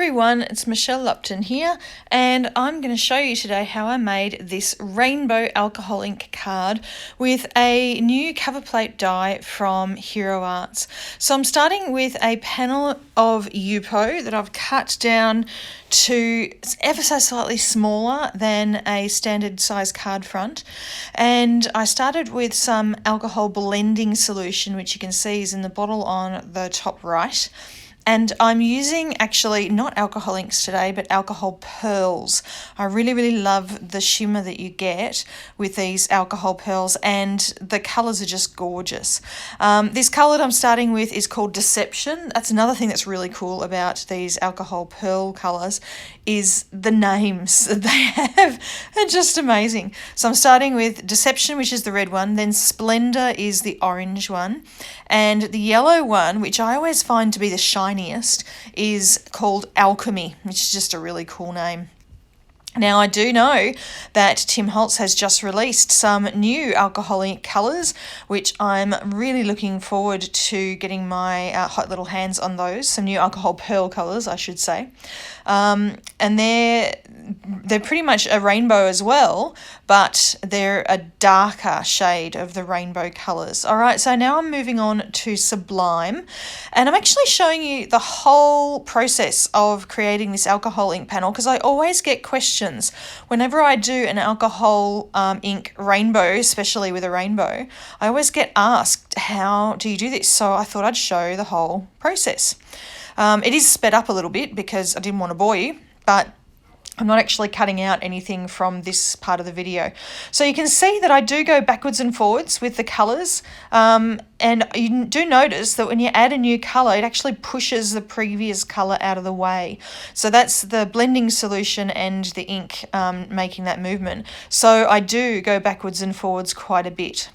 everyone, it's Michelle Lupton here, and I'm going to show you today how I made this rainbow alcohol ink card with a new cover plate die from Hero Arts. So I'm starting with a panel of Yupo that I've cut down to ever so slightly smaller than a standard size card front, and I started with some alcohol blending solution, which you can see is in the bottle on the top right. And I'm using actually not alcohol inks today, but alcohol pearls. I really love the shimmer that you get with these alcohol pearls, and the colours are just gorgeous. This colour that I'm starting with is called Deception. That's another thing that's really cool about these alcohol pearl colours, is the names that they have are just amazing. So I'm starting with Deception, which is the red one, then Splendor is the orange one, and the yellow one, which I always find to be the shiniest, is called Alchemy, which is just a really cool name. Now, I do know that Tim Holtz has just released some new alcohol ink colours, which I'm really looking forward to getting my hot little hands on those, some new alcohol pearl colours, I should say. And they're pretty much a rainbow as well, but they're a darker shade of the rainbow colours. All right, so now I'm moving on to Sublime, and I'm actually showing you the whole process of creating this alcohol ink panel, because I always get questions whenever I do an alcohol ink rainbow, especially with a rainbow. I always get asked, how do you do this? So I thought I'd show the whole process. It is sped up a little bit because I didn't want to bore you, but I'm not actually cutting out anything from this part of the video. So you can see that I do go backwards and forwards with the colours, and you do notice that when you add a new colour, it actually pushes the previous colour out of the way. So that's the blending solution and the ink making that movement. So I do go backwards and forwards quite a bit.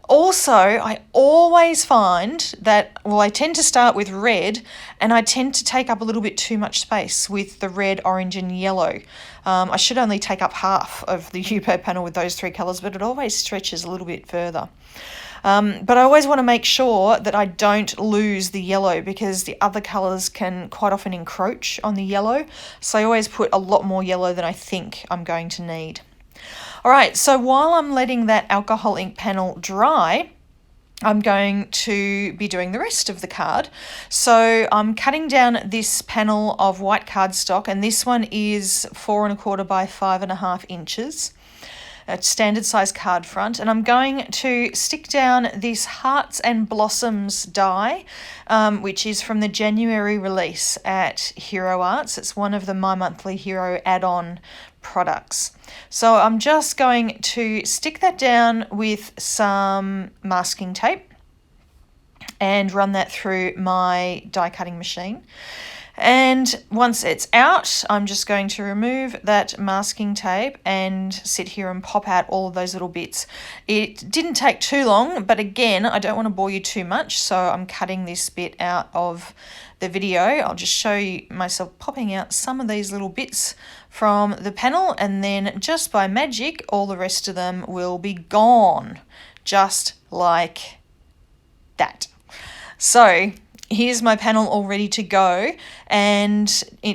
Also, I always find that, well, I tend to start with red, and I tend to take up a little bit too much space with the red, orange and yellow. I should only take up half of the Yupo panel with those three colours, but it always stretches a little bit further. But I always want to make sure that I don't lose the yellow, because the other colours can quite often encroach on the yellow. So I always put a lot more yellow than I think I'm going to need. All right, so while I'm letting that alcohol ink panel dry, I'm going to be doing the rest of the card. So I'm cutting down this panel of white cardstock, and this one is 4 1/4 by 5.5 inches. A standard size card front, and I'm going to stick down this Hearts and Blossoms die, which is from the January release at Hero Arts. It's one of the My Monthly Hero add-on products. So I'm just going to stick that down with some masking tape and run that through my die cutting machine. And once it's out, I'm just going to remove that masking tape and sit here and pop out all of those little bits. It didn't take too long, but again, I don't want to bore you too much, so I'm cutting this bit out of the video. I'll just show you myself popping out some of these little bits from the panel, and then just by magic, all the rest of them will be gone, just like that. So here's my panel all ready to go, and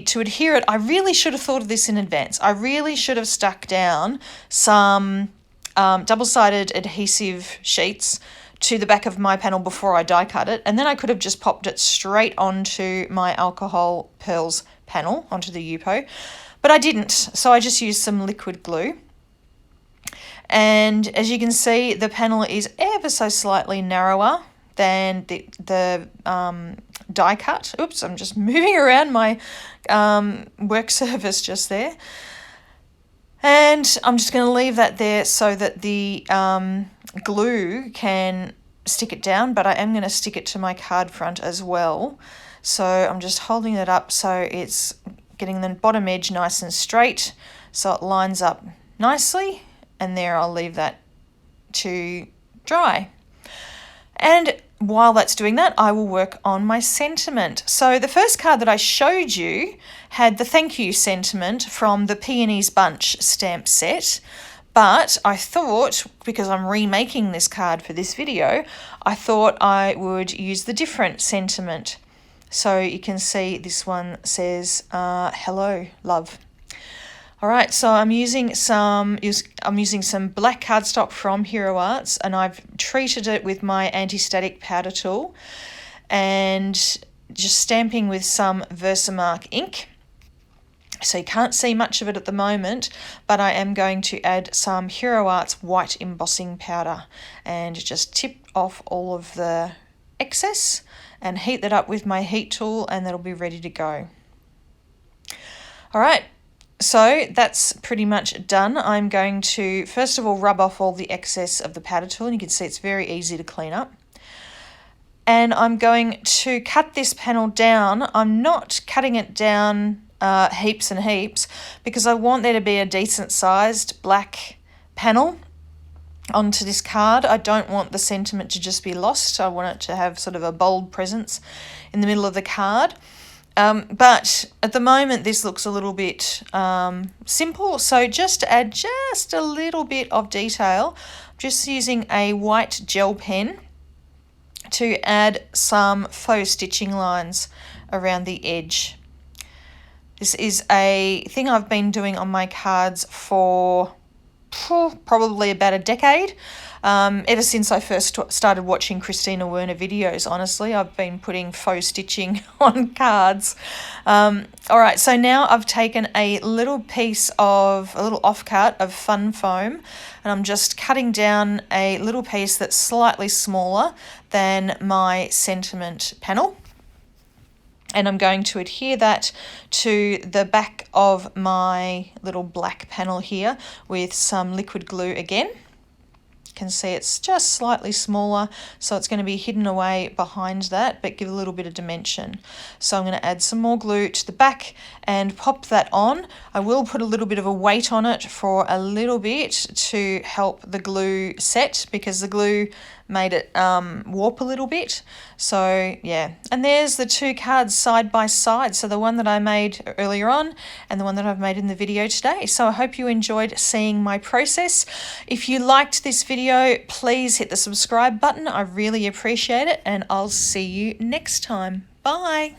to adhere it, I really should have thought of this in advance. I really should have stuck down some double-sided adhesive sheets to the back of my panel before I die cut it, and then I could have just popped it straight onto my alcohol pearls panel, onto the Yupo, but I didn't, so I just used some liquid glue. And as you can see, the panel is ever so slightly narrower than the die cut. Oops, I'm just moving around my work surface just there. And I'm just going to leave that there so that the glue can stick it down, but I am going to stick it to my card front as well. So I'm just holding it up so it's getting the bottom edge nice and straight, so it lines up nicely, and there I'll leave that to dry. And while that's doing that, I will work on my sentiment. So the first card that I showed you had the thank you sentiment from the Peonies bunch stamp set, but I thought, because I'm remaking this card for this video, I thought I would use the different sentiment So you can see this one says, hello, love. All right, so I'm using some black cardstock from Hero Arts, and I've treated it with my anti-static powder tool and just stamping with some Versamark ink. So you can't see much of it at the moment, but I am going to add some Hero Arts white embossing powder and just tip off all of the excess and heat that up with my heat tool, and that'll be ready to go. All right. So that's pretty much done. I'm going to first of all rub off all the excess of the powder tool, and you can see it's very easy to clean up. And I'm going to cut this panel down. I'm not cutting it down heaps and heaps because I want there to be a decent sized black panel onto this card. I don't want the sentiment to just be lost. I want it to have sort of a bold presence in the middle of the card. But at the moment this looks a little bit simple, so just to add just a little bit of detail, I'm just using a white gel pen to add some faux stitching lines around the edge. This is a thing I've been doing on my cards for probably about a decade. Ever since I first started watching Christina Werner videos, honestly, I've been putting faux stitching on cards. All right, so now I've taken a little offcut of fun foam, and I'm just cutting down a little piece that's slightly smaller than my sentiment panel. And I'm going to adhere that to the back of my little black panel here with some liquid glue again. You can see it's just slightly smaller, so it's going to be hidden away behind that, but give a little bit of dimension. So I'm going to add some more glue to the back and pop that on. I will put a little bit of a weight on it for a little bit to help the glue set, because the glue made it warp a little bit. So yeah, and there's the two cards side by side, so the one that I made earlier on and the one that I've made in the video today. So I hope you enjoyed seeing my process. If you liked this video, please hit the subscribe button. I really appreciate it, and I'll see you next time. Bye.